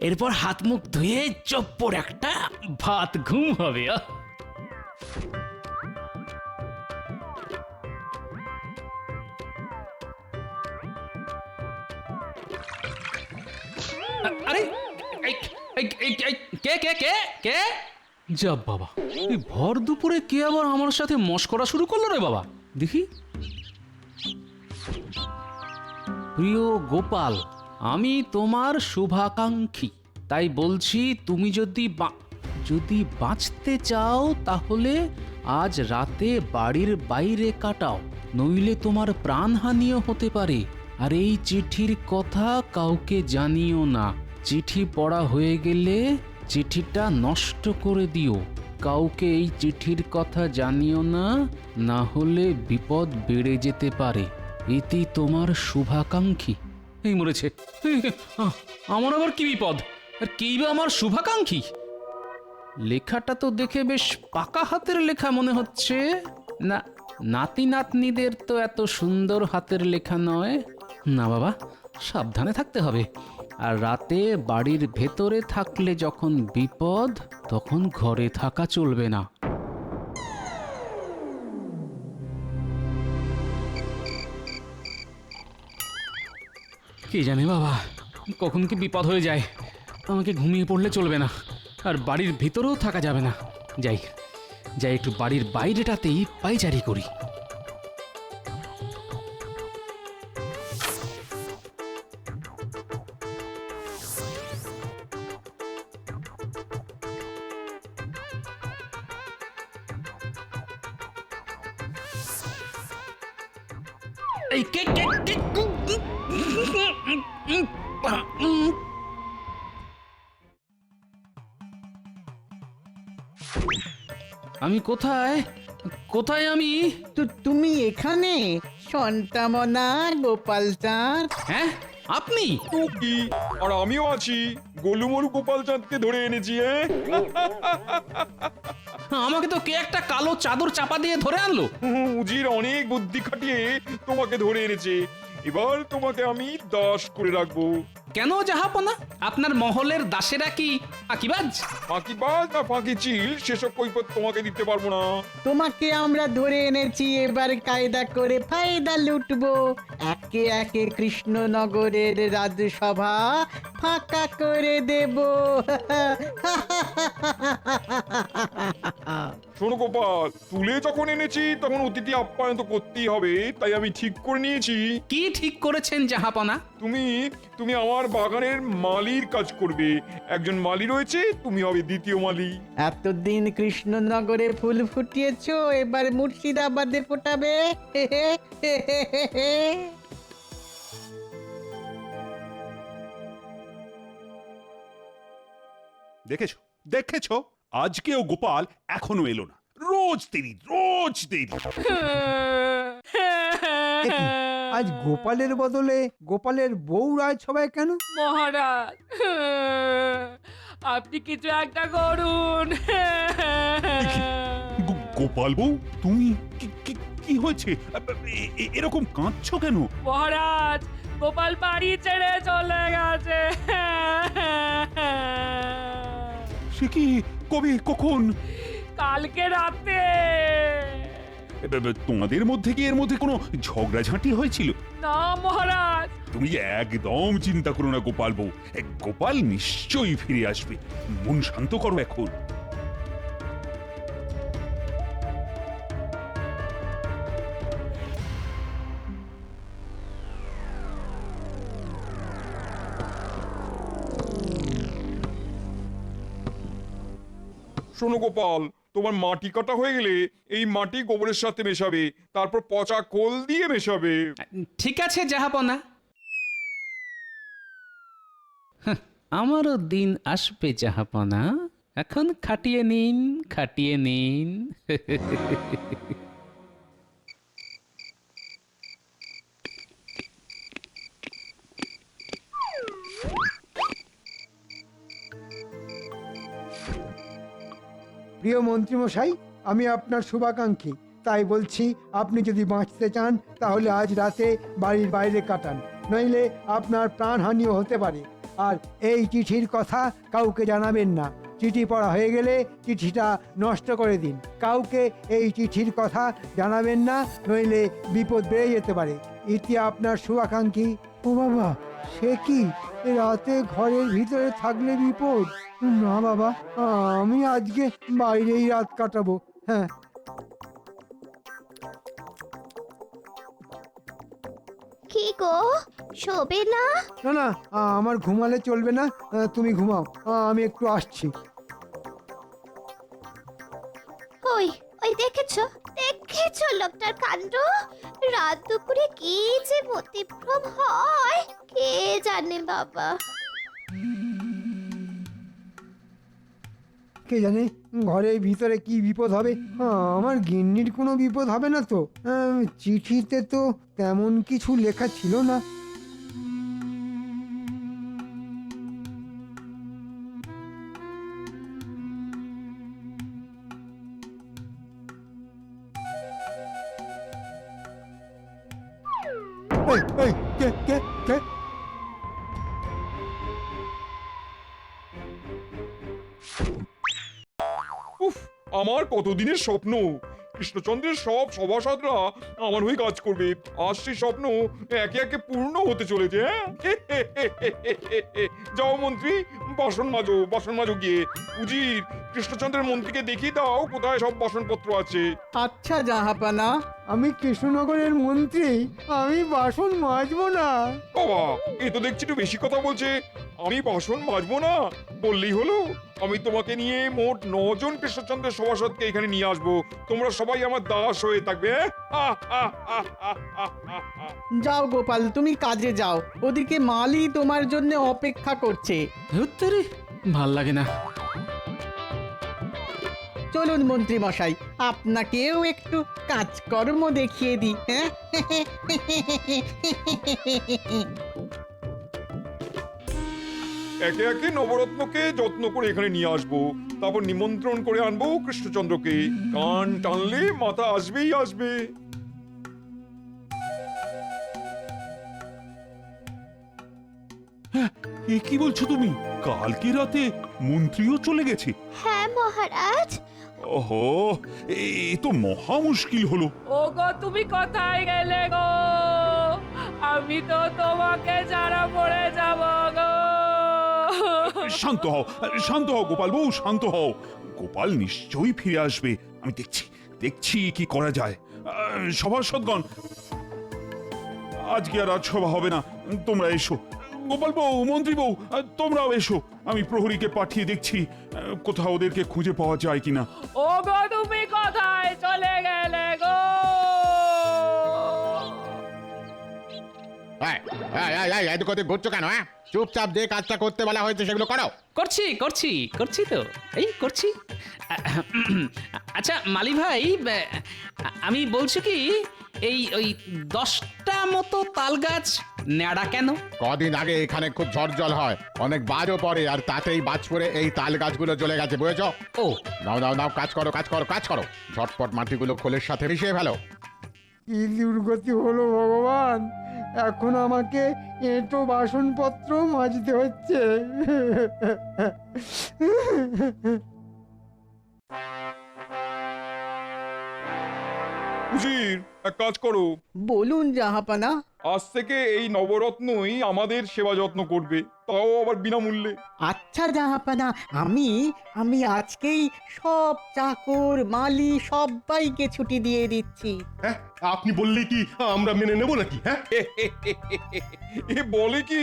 এরপর হাত মুখ ধুয়ে চপ্পর একটা ভাত ঘুম হবে। আরে কে কে কে কে? যা বাবা, এই ভর দুপুরে কে আবার আমার সাথে মশকরা শুরু করলো রে বাবা? দেখি। প্রিয় গোপাল, আমি তোমার শুভাকাঙ্ক্ষী, তাই বলছি তুমি যদি বাঁচতে চাও তাহলে আজ রাতে বাড়ির বাইরে কাটাও, নইলে তোমার প্রাণহানিও হতে পারে। আর এই চিঠির কথা কাউকে জানিও না। চিঠি পড়া হয়ে গেলে চিঠিটা নষ্ট করে দিও। কাউকে এই চিঠির কথা জানিও না, না হলে বিপদ বেড়ে যেতে পারে। এটি তোমার শুভাকাঙ্ক্ষী। এই মরেছে, আমার আবার কি বিপদ? আর কেই বা আমার শুভাকাঙ্ক্ষী? লেখাটা তো দেখে বেশ পাকা হাতের লেখা মনে হচ্ছে। না, নাতি নাতনিদের তো এত সুন্দর হাতের লেখা নয়। না বাবা, সাবধানে থাকতে হবে। আর রাতে বাড়ির ভেতরে থাকলে যখন বিপদ, তখন ঘরে থাকা চলবে না। কে জানে বাবা, কখন কি বিপদ হয়ে যায়। আমাকে ঘুমিয়ে পড়লে চলবে না, আর বাড়ির ভিতরেও থাকা যাবে না। যাই যাই একটু বাড়ির বাইরেটাতেই পায়চারি করি। এই কে কে কে? আমি কোথায়? কোথায় আমি? তুমি এখানে? সন্তামনা গোপাল চাঁদ। হ্যাঁ, আপনি? তো কি, আর আমিও আছি। গোলুমলু গোপাল চাঁদকে ধরে এনেছি। আমাকে তো কে একটা কালো চাদর চাপা দিয়ে ধরে আনলো। উজির অনেক বুদ্ধি খাটিয়ে তোমাকে ধরে এনেছে। এবার তোমাকে আমি দাস করে রাখবো। কেন জাহাপনা? আপনার মহলের দাসেরা কি আকিবাজ? ফাঁকিবাজ না ফাঁকি চিল সেসব কৈফত তোমাকে দিতে পারবো না। তোমাকে আমরা ধরে এনেছি, এবার কায়দা করে ফায়দা লুটবো। একে একে কৃষ্ণনগরের রাজসভা ফাঁকা করে দেব। শোনো গোপাল, তুলে যখন এনেছি তখন অতিথি আপ্যায়ন তো করতেই হবে। তাই আমি ঠিক করে নিয়েছি, কি ঠিক করেছেন জাহাপনা? তুমি তুমি আমার বাগানের মালির কাজ করবে। একজন মালি রয়েছে, তুমি হবে দ্বিতীয় মালি। এতদিন কৃষ্ণনগরে ফুল ফুটিয়েছো, এবার মুর্শিদাবাদে ফোটাবে। দেখেছো দেখেছো, আজকেও গোপাল এখনো এলো না। রোজ দেরি, রোজ দেরি। আজ গোপালের বদলে গোপালের বউ রাজসভায় কেন? মহারাজ, আপনি কিছু একটা করুন। গোপাল বউ, তুমি কি হয়েছে? এরকম কাঁদছো কেন? মহারাজ, গোপাল বাড়ি ছেড়ে চলে গেছে। সে কি? কবে, কখন? কালকে রাতে। তোমাদের মধ্যে কি এর মধ্যে কোনো ঝগড়াঝাঁটি হয়েছিল? না মহারাজ। তুমি একদম চিন্তা করো না গোপাল বউ, গোপাল নিশ্চয়ই ফিরে আসবে। মন শান্ত করো এখন। শোনো গোপাল, তোমার মাটি কাটা হয়ে গেলে এই মাটি গোবরের সাথে মেশাবে, তারপর পচা কোল দিয়ে মেশাবে। ঠিক আছে জাহাপনা। আমারও দিন আসবে জাহাপনা। এখন খাটিয়ে নিন, খাটিয়ে নিন। প্রিয় মন্ত্রীমশাই, আমি আপনার শুভাকাঙ্ক্ষী, তাই বলছি আপনি যদি বাঁচতে চান তাহলে আজ রাতে বাড়ির বাইরে কাটান, নইলে আপনার প্রাণহানিও হতে পারে। আর এই চিঠির কথা কাউকে জানাবেন না। চিঠি পড়া হয়ে গেলে চিঠিটা নষ্ট করে দিন। কাউকে এই চিঠির কথা জানাবেন না, নইলে বিপদ বেড়ে যেতে পারে। ইতি আপনার শুভাকাঙ্ক্ষী। ও বাবা, সে কি? রাতে ঘরের ভিতরে থাকলে বিপদ? না বাবা, আমি আজকে বাইরেই রাত কাটাবো। হ্যাঁ। কি গো, শোবে না? না না, আমার ঘুমালে চলবে না। তুমি ঘুমাও, আমি একটু আসছি। ওই ওই দেখেছো দেখেছো লোকটার কাণ্ড? রাত দুপুরে কি যে মতিভ্রম হয় কে জানে বাবা। কে জানে ঘরের ভিতরে কি বিপদ হবে। আমার গিন্নির কোনো বিপদ হবে না তো? চিঠিতে তো তেমন কিছু লেখা ছিল না। এই, এই, কে কে কে? উফ, আমার কতদিনের স্বপ্ন কৃষ্ণচন্দ্রের সব সভাসদরা আমার হয়ে কাজ করবে। আজ সেই স্বপ্ন একে একে পূর্ণ হতে চলেছে। হ্যাঁ যাও মন্ত্রী, বাসন মাজো গিয়ে। উজির, কৃষ্ণচন্দ্রের মন্ত্রীকে দেখিয়ে দাও কোথায় সব বাসনপত্র আছে। আচ্ছা জাহাপানা। আমি কৃষ্ণনগরের মন্ত্রী, আমি বাসন মাজবো না। বাবা, এ তো দেখছি একটু বেশি কথা বলছে। আমি বাসন মাজবো না বললেই হলো? আমি তোমাকে নিয়ে মোট 9 জন কৃষ্ণচন্দ্রের সভাসদকে এখানে নিয়ে আসবো। তোমরা সবাই আমার দাস হয়ে থাকবে। যাও গোপাল, তুমি কাজে যাও। ওদিকে মালি তোমার জন্য অপেক্ষা করছে। ধুত্তেরি, ভাল লাগে না। চলুন মন্ত্রী মশাই, আপনাকেও একটু কাজকর্ম দেখিয়ে দিই। হ্যাঁ একে একে নবরত্নকে যত্ন করে এখানে নিয়ে আসবো, তারপর নিমন্ত্রণ করে আনবো কৃষ্ণচন্দ্রকে। কান টানলে মাথা আসবেই আসবে। এ কি বলছো তুমি? কালকে রাতে মন্ত্রীও চলে গেছে? হ্যাঁ মহারাজ। ওহো, এ তো মহা মুশকিল হলো। ও গো, তুমি কোথায় গেলে গো? আমি তো তোমাকে ছাড়া পড়ে যাব গো। শান্ত হও, শান্ত হও গোপাল বউ, শান্ত হও। গোপাল নিশ্চয়ই ফিরে আসবে। আমি দেখছি কি করা যায়। সভাসদগণ, আজকে আর রাজসভা হবে না। তোমরা এসো। গোপাল বউ, মন্ত্রী বউ, তোমরাও এসো। আমি প্রহরীকে পাঠিয়ে দেখছি কোথাও ওদেরকে খুঁজে পাওয়া যায় কিনা। ও গো, তুমি কোথায় চলে গেলে গো? এদিক ওদিক ঘুরছো কেন? হ্যাঁ, চুপচাপ যে কাজটা করতে বলা হয়েছে সেগুলো করো। করছি করছি করছি তো, এই করছি। আচ্ছা মালি ভাই, আমি বলছি কি, ওই 10টা মতো তাল গাছ ন্যাড়া কেন? কদিন আগে এখানে খুব ঝড় জল হয়, অনেক বাজও পড়ে, আর তাতেই বাজ পড়ে এই তাল গাছগুলো জ্বলে গেছে, বুঝেছো? ও নাও নাও নাও, কাজ করো কাজ করো কাজ করো, ঝটপট মাটিগুলো খোলের সাথে মিশিয়ে ফেলো। কি দুর্গতি হলো ভগবান! এখন আমাকে এঁটো বাসনপত্র মাজতে হচ্ছে। উজির, এক কাজ করো। বলুন জাহাপানা। আজ থেকে এই নবরত্নই আমাদের সেবা যত্ন করবে, তাও আবার বিনামূল্যে। আচ্ছা জাহাপানা, আমি আজকেই সব চাকর মালি সবাইকে ছুটি দিয়ে দিচ্ছি। হ্যাঁ, আপনি বললে কি আমরা মেনে নেব নাকি? হ্যাঁ, এ বলে কি,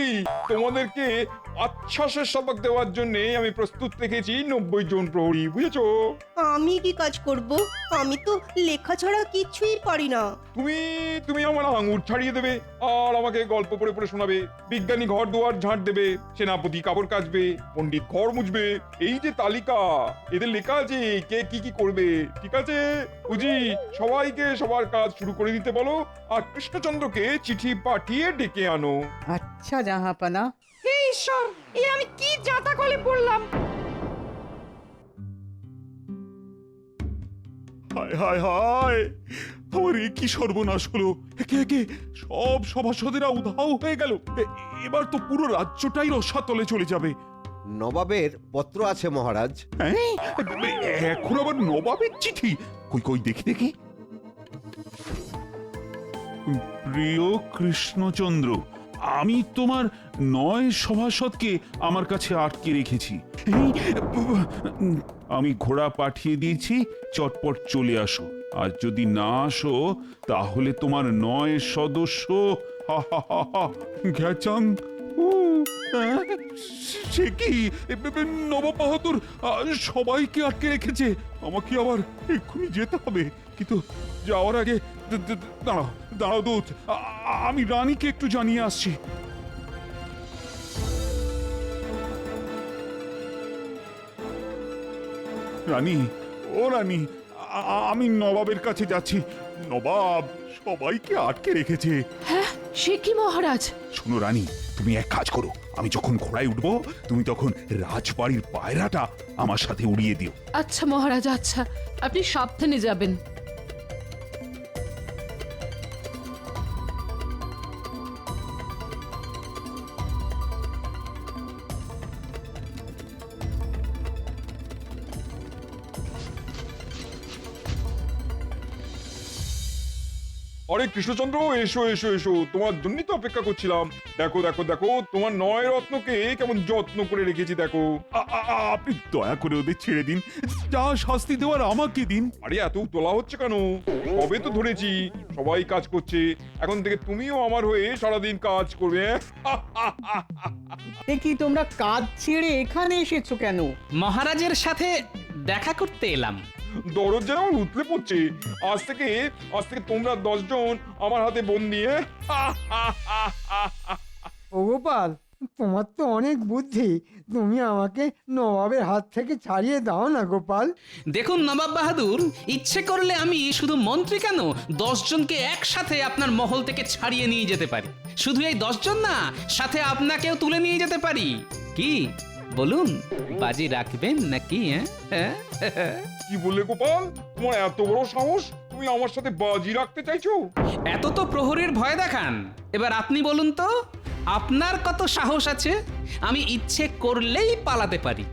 তোমাদেরকে আচ্ছ্বাসের সবক দেওয়ার জন্য আমি প্রস্তুত রেখেছি 90 জন প্রহরী, বুঝেছো? আমি কি কাজ করব? আমি তো লেখা ছাড়া কিছুই পারি না। তুমি আমার আঙুর ছাড়িয়ে দেবে, আর আমাকে গল্প পড়ে পড়ে শোনাবে। বিজ্ঞানী ঘর দুয়ার ঝাঁট দেবে, সেনাপতি কাপড় কাচবে, পণ্ডিত ঘর মুছবে। এই যে তালিকা, এদের লেখা আছে কে কি কি করবে, ঠিক আছে? বুঝি সবাইকে সবার কাজ শুরু করে দিতে বলো, আর কৃষ্ণচন্দ্রকে চিঠি পাঠিয়ে ডেকে আনো। আচ্ছা জাহাপানা। হে ঈশ্বর, এ আমি কি জাতা কলে পড়লাম! হায় হায় হায়, আমার এ কি সর্বনাশ হলো! একে একে সব সভাসদেরা উধাও হয়ে গেল। এবার তো পুরো রাজ্যটাই রসাতলে চলে যাবে। নবাবের পত্র আছে মহারাজ। হ্যাঁ? এখন আবার নবাবের চিঠি? কই কই দেখি দেখি। প্রিয় কৃষ্ণচন্দ্র, আমি তোমার 9 সভাসদকে আমার কাছে আটকে রেখেছি। আমি ঘোড়া পাঠিয়ে দিয়েছি, চটপট চলে আসো। আর যদি না আসো তাহলে তোমার 9 সদস্য ঘ্যাচাং। সে কি নবাব বাহাদুর সবাইকে আটকে রেখেছে? আমাকে আবার এক্ষুনি যেতে হবে, কিন্তু যাওয়ার আগে দাঁড়াও দাঁড়াও দূত, আমি রানীকে একটু জানিয়ে আসছি। রানী, ও রানী, আমি নবাবের কাছে যাচ্ছি। নবাব সবাইকে আটকে রেখেছে। হ্যাঁ, সে কি মহারাজ? শোনো রানী, তুমি এক কাজ করো, আমি যখন ঘোড়ায় উঠবো তুমি তখন রাজবাড়ির পায়রাটা আমার সাথে উড়িয়ে দিও। আচ্ছা মহারাজ, আচ্ছা, আপনি সাবধানে যাবেন। আরে কৃষ্ণচন্দ্র, এসো এসো এসো, তোমার জন্যই তো অপেক্ষা করছিলাম। দেখো দেখো দেখো, তোমার 9 রত্নকে কেমন যত্ন করে রেখেছি দেখো। আপনি দয়া করে ওদের ছেড়ে দিন, যা শাস্তি দেওয়ার আমাকে দিন। আরে এত তোলা হচ্ছে কেন? কবে তো ধরেছি, সবাই কাজ করছে, এখন থেকে তুমিও আমার হয়ে সারাদিন কাজ করবে। এ কি তোমরা কাজ ছেড়ে এখানে এসেছো কেন? মহারাজের সাথে দেখা করতে এলাম। দরদ যেন আমার উতলে পড়ছে। আজ থেকে তোমরা 10 জন আমার হাতে বন্দি। ও গোপাল, তোমার তো অনেক বুদ্ধি, তুমি আমাকে নবাবের হাত থেকে ছাড়িয়ে দাও না গোপাল। দেখুন নবাব বাহাদুর, ইচ্ছে করলে আমি শুধু মন্ত্রী কেন 10 জনকে একসাথে আপনার মহল থেকে ছাড়িয়ে নিয়ে যেতে পারি। শুধু এই 10 জন না, সাথে আপনাকেও তুলে নিয়ে যেতে পারি। কি বলুন, বাজি রাখবেন নাকি? কি বললে গোপাল? তোমার এত বড় সাহস, তুমি আমার সাথে বাজি রাখতে চাইছো? এত তো প্রহরীর ভয় দেখান, এবার আপনি বলুন তো, আপনার কত সাহস আছে? আমি ইচ্ছে করলেই পালাতে পারি।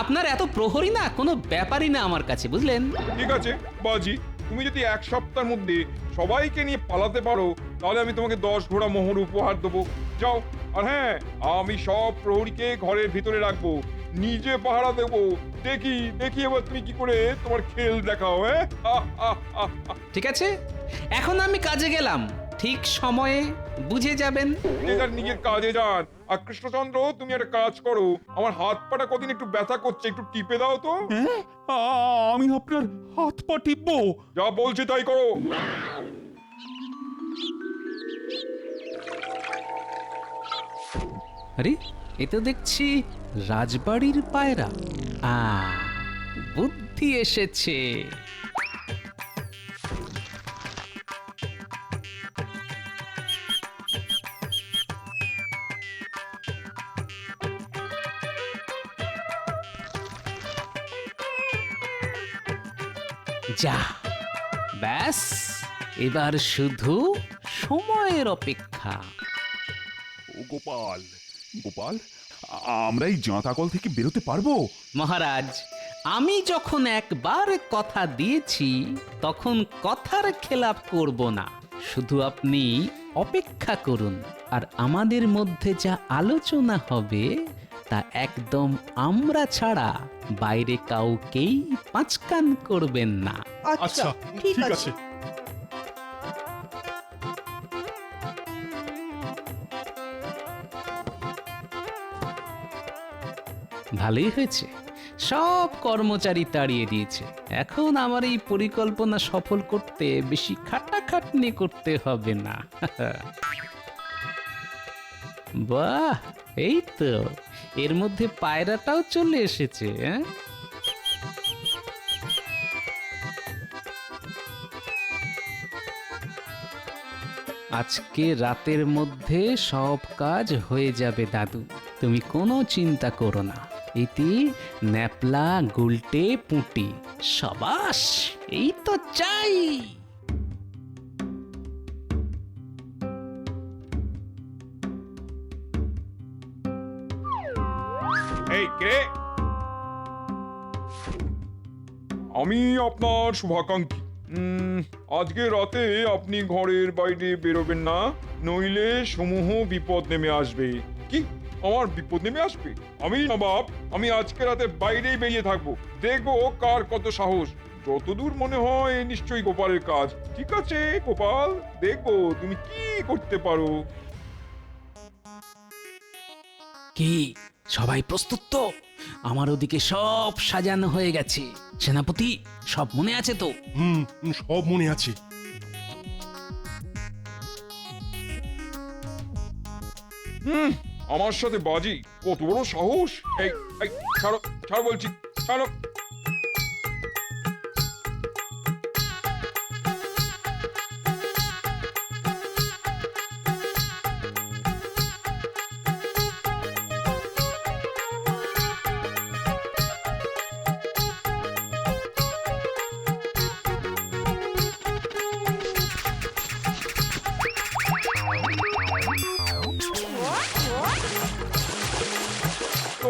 আপনার এত প্রহরী না কোনো ব্যাপারই না আমার কাছে, বুঝলেন? ঠিক আছে, বাজি। তুমি যদি 1 সপ্তাহের মধ্যে সবাইকে নিয়ে পালাতে পারো, তাহলে আমি তোমাকে 10 ঘোড়া মোহর উপহার দেবো। যাও। আর হ্যাঁ, আমি সব প্রহরীকে ঘরের ভিতরে রাখবো, নিজে পাহারা দেবো। দেখি দেখি এবার তুমি কি করে তোমার খেল দেখাও। ঠিক আছে, এখন আমি কাজে গেলাম, ঠিক সময়ে বুঝে যাবেন। নিজের কাজে যান। আর কৃষ্ণচন্দ্র, তুমি একটা কাজ করো, আমার হাত পাটা কদিন একটু ব্যথা করছে, একটু টিপে দাও তো। আমি আপনার হাত পা টিপবো? যা বলছি তাই করো। আরে, এ তো দেখছি রাজবাড়ির পায়রা। বুদ্ধি এসেছে। যা, ব্যাস, এবার শুধু সময়ের অপেক্ষা। ও গোপাল, গোপাল, আমরা এই জাঁতাকল থেকে বেরোতে পারবো? মহারাজ, আমি যখন একবার কথা দিয়েছি তখন কথার খেলাপ করব না। শুধু আপনি অপেক্ষা করুন, আর আমাদের মধ্যে যা আলোচনা হবে তা একদম আমরা ছাড়া বাইরে কাউকেই পাঁচকান করবেন না। আচ্ছা, ঠিক আছে। ভালোই হয়েছে, সব কর্মচারী তাড়িয়ে দিয়েছে। এখন আমার এই পরিকল্পনা সফল করতে বেশি খাটাখাটনি করতে হবে না। বাহ, এই তো, এর মধ্যে পায়রাটাও চলে এসেছে। আজকে রাতের মধ্যে সব কাজ হয়ে যাবে দাদু, তুমি কোনো চিন্তা করো না। ইতি ন্যাপলা গুলটে পুঁটি, সাবাস, এই তো চাই। কে? আমি আপনার শুভাকাঙ্ক্ষী। আজকে রাতে আপনি ঘরের বাইরে বেরোবেন না, নইলে সমূহ বিপদ নেমে আসবে। কি আমার বিপদ নেমে আসবে? আমি নবাব, আমি আজকে রাতে বাইরেই বেরিয়ে থাকবো, দেখবো কার কত সাহস। যতদূর মনে হয় নিশ্চয়ই গোপালের কাজ। ঠিক আছে গোপাল, দেখবো তুমি কি করতে পারো। কি সবাই প্রস্তুত তো? আমার ওদিকে সব সাজানো হয়ে গেছে। সেনাপতি, সব মনে আছে তো? সব মনে আছে। আমার সাথে বাজি, কত বড় সাহস! এই এই ছাড়ো, ছাড়ো বলছি, ছাড়ো।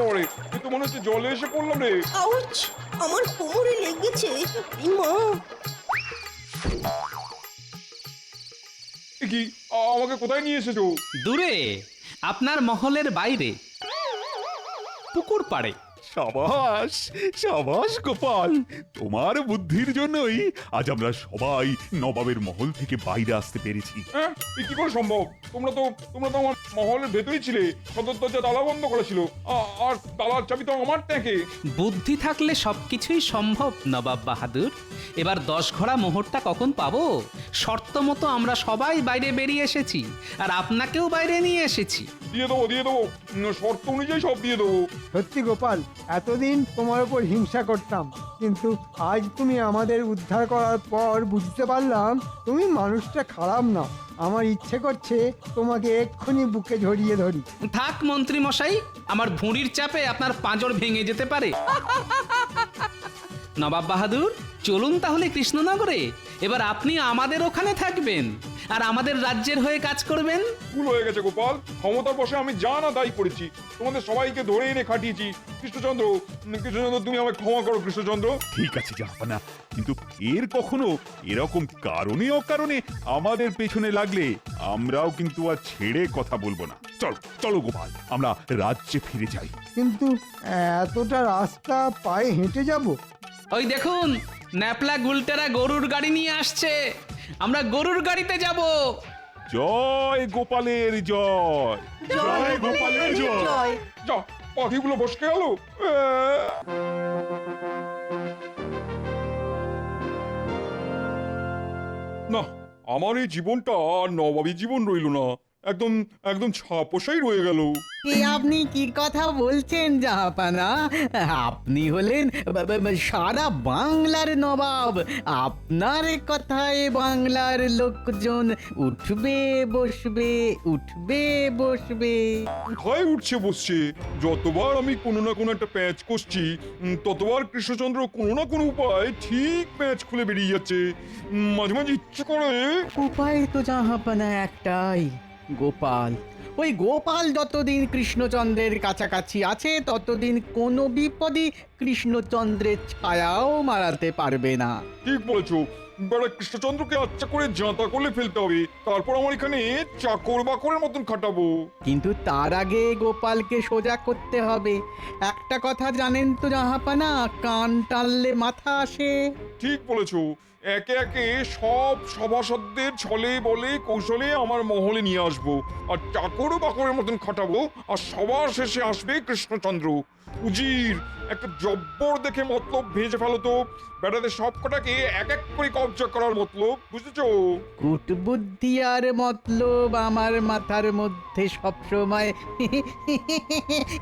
ওরে, এ তো মনে হচ্ছে জলে এসে পড়লাম রে। আউচ! আমার কোমরে লেগেছে। এই মা! এ কি, আমাকে কোথায় নিয়ে এসেছো? দূরে, আপনার মহলের বাইরে, পুকুর পাড়ে। সাবাস সাবাস গোপাল, তোমার বুদ্ধির জন্যই আজ আমরা সবাই নবাবের মহল থেকে বাইরে আসতে পেরেছি। হ্যাঁ, এ কি করে সম্ভব? তোমরা তো আমার মহলের ভেতরেই ছিলে, সদর দরজা তালা বন্ধ করেছিল, আর তালার চাবি তো আমার ট্যাঁকে। বুদ্ধি থাকলে সবকিছুই সম্ভব নবাব বাহাদুর। এবার 10 ঘোড়া মোহরটা কখন পাবো? শর্ত মতো আমরা সবাই বাইরে বেরিয়ে এসেছি, আর আপনাকেও বাইরে নিয়ে এসেছি। দিয়ে দেবো, দিয়ে দেবো, শর্ত অনুযায়ী সব দিয়ে দেবো। সত্যি গোপাল, এতদিন তোমার উপর হিংসা করতাম, কিন্তু আজ তুমি আমাদের উদ্ধার করার পর বুঝতে পারলাম তুমি মানুষটা খারাপ না। আমার ইচ্ছে করছে তোমাকে এক্ষুনি বুকে জড়িয়ে ধরি। থাক মন্ত্রী মশাই, আমার ভুঁড়ির চাপে আপনার পাঁজর ভেঙে যেতে পারে। নবাব বাহাদুর, চলুন তাহলে কৃষ্ণনগরে। এবার আপনি আমাদের ওখানে থাকবেন আর আমাদের রাজ্যের হয়ে কাজ করবেন। ভুল হয়ে গেছে গোপাল, ক্ষমতার বসে আমি যা না দায়ী করেছি, তোমাদের সবাইকে ধরে এনে খাটিয়েছি। কৃষ্ণচন্দ্র, তুমি আমায় ক্ষমা করো কৃষ্ণচন্দ্র। ঠিক আছে জাহাপানা, কিন্তু এর কখনো এরকম কারণে অকারণে আমাদের পেছনে লাগলে আমরাও কিন্তু আর ছেড়ে কথা বলবো না। চলো চলো গোপাল, আমরা রাজ্যে ফিরে যাই। কিন্তু এতটা রাস্তা পায়ে হেঁটে যাব? ওই দেখুন, ন্যাপলা গুলটেরা গরুর গাড়ি নিয়ে আসছে। আমরা গরুর গাড়িতে যাব। জয় গোপালের জয়। জয় গোপালের জয়! যা, পাখিগুলো বসকে গেল। না, আমার এই জীবনটা আর নবাবী জীবন রইল না, একদম একদম ছাপোষাই রয়ে গেল। এ আপনি কি কথা বলছেন জাহাপানা? আপনি হলেন সারা বাংলার নবাব। আপনার কথায় বাংলার লোকজন উঠবে বসবে, উঠবে বসবে। কোথায় উঠছে বসছে? যতবার আমি কোনো না কোনো একটা প্যাঁচ কষছি, ততবার কৃষ্ণচন্দ্র কোনো না কোনো উপায় ঠিক প্যাঁচ খুলে বেরিয়ে যাচ্ছে। মাঝে মাঝে ইচ্ছে করে। উপায় তো জাহাপানা একটাই, গোপাল। ওই গোপাল যতদিন কৃষ্ণচন্দ্রের কাছাকাছি আছে ততদিন কোনো বিপদই কৃষ্ণচন্দ্রের ছায়াও মারাতে পারবে না। ঠিক বলেছো, বেড়া কৃষ্ণচন্দ্রকে আচ্ছা করে জাঁতা করলে ফেলতে হবে, তারপর আমার এখানে চাকর বাকরের মতন খাটাবো। কিন্তু তার আগে গোপালকে সোজা করতে হবে। একটা কথা জানেন তো জাহাপানা, কান টানলে মাথা আসে। ঠিক বলেছো, একে একে সব সভাসদদের ছলে বলে কৌশলে আমার মহলে নিয়ে আসবো, আর চাকর বাকরের মতন খাটাবো, আর সবার শেষে আসবে কৃষ্ণচন্দ্র। উজির, একটা জব্বর দেখে মতলব ভেজে ফেলো তো, বেড়াদের সব কটাকে এক এক করে কবজা করার মতলব, বুঝেছো? কুটবুদ্ধি আর মতলব আমার মাথার মধ্যে সবসময়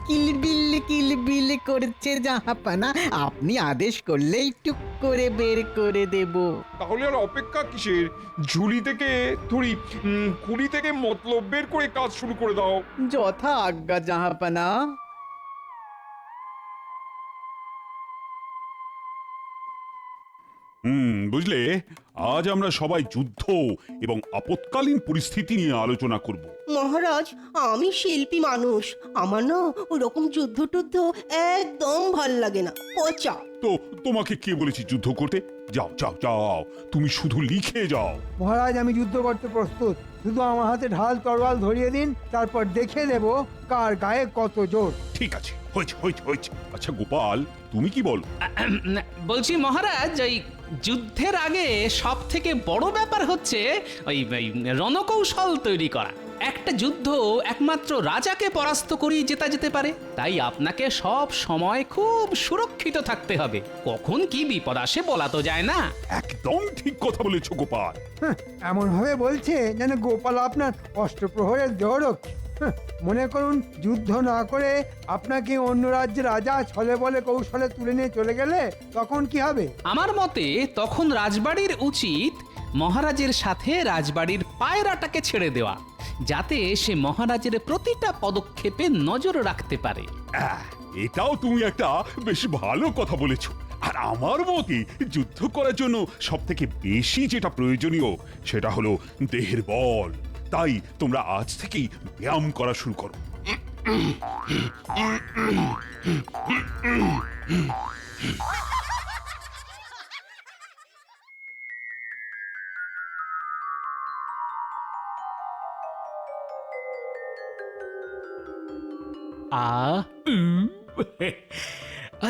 কিলবিল কিলবিল করছে জাহাপানা। আপনি আদেশ করলেই টুক করে বের করে দেব। তাহলে আর অপেক্ষা কিসের? ঝুলি থেকে ধরি, কুড়ি থেকে মতলব বের করে কাজ শুরু করে দাও। যথা আজ্ঞা জাহাপানা। বুঝলে, আজ আমরা সবাই যুদ্ধ এবং আপৎকালীন পরিস্থিতি নিয়ে আলোচনা করব। মহারাজ, আমি শিল্পী মানুষ, আমার না ওরকম যুদ্ধ টুদ্ধ একদম ভাল লাগে না, পচা। তো তোমাকে কে বলেছি যুদ্ধ করতে? যাও যাও যাও, তুমি শুধু লিখে যাও। মহারাজ, আমি যুদ্ধ করতে প্রস্তুত। শুধু আমার হাতে ঢাল তরোয়াল ধরিয়ে দিন, তারপর দেখে নেব কার গায়ে কত জোর। ঠিক আছে, হয়েছে হয়েছে হয়েছে। আচ্ছা গোপাল, তুমি কি বলো? বলছি মহারাজ, ওই যুদ্ধের আগে সব থেকে বড় ব্যাপার হচ্ছে ওই রণকৌশল তৈরি করা। একটা যুদ্ধ একমাত্র রাজাকে পরাস্ত করেই জেতা যেতে পারে, তাই আপনাকে সব সময় খুব সুরক্ষিত থাকতে হবে। কখন কি বিপদ আসে বলা তো যায় না। একদম ঠিক কথা বলেছো গোপাল। এমন ভাবে বলছে যেন গোপাল আপনার অষ্টপ্রহরের দেহরক্ষী। মনে করুন, যুদ্ধ না করে আপনাকে অন্য রাজ্যের রাজা ছলে বলে কৌশলে তুলে নিয়ে চলে গেলে তখন কি হবে? আমার মতে তখন রাজবাড়ির উচিত মহারাজের সাথে রাজবাড়ির পায়রাটাকে ছেড়ে দেওয়া, যাতে সে মহারাজের প্রতিটা পদক্ষেপে নজর রাখতে পারে। এটাও তুমি একটা বেশ ভালো কথা বলেছো। আর আমার মতে যুদ্ধ করার জন্য সব থেকে বেশি যেটা প্রয়োজনীয় সেটা হলো দেহের বল। তাই তোমরা আজ থেকেই ব্যায়াম করা শুরু করো। আ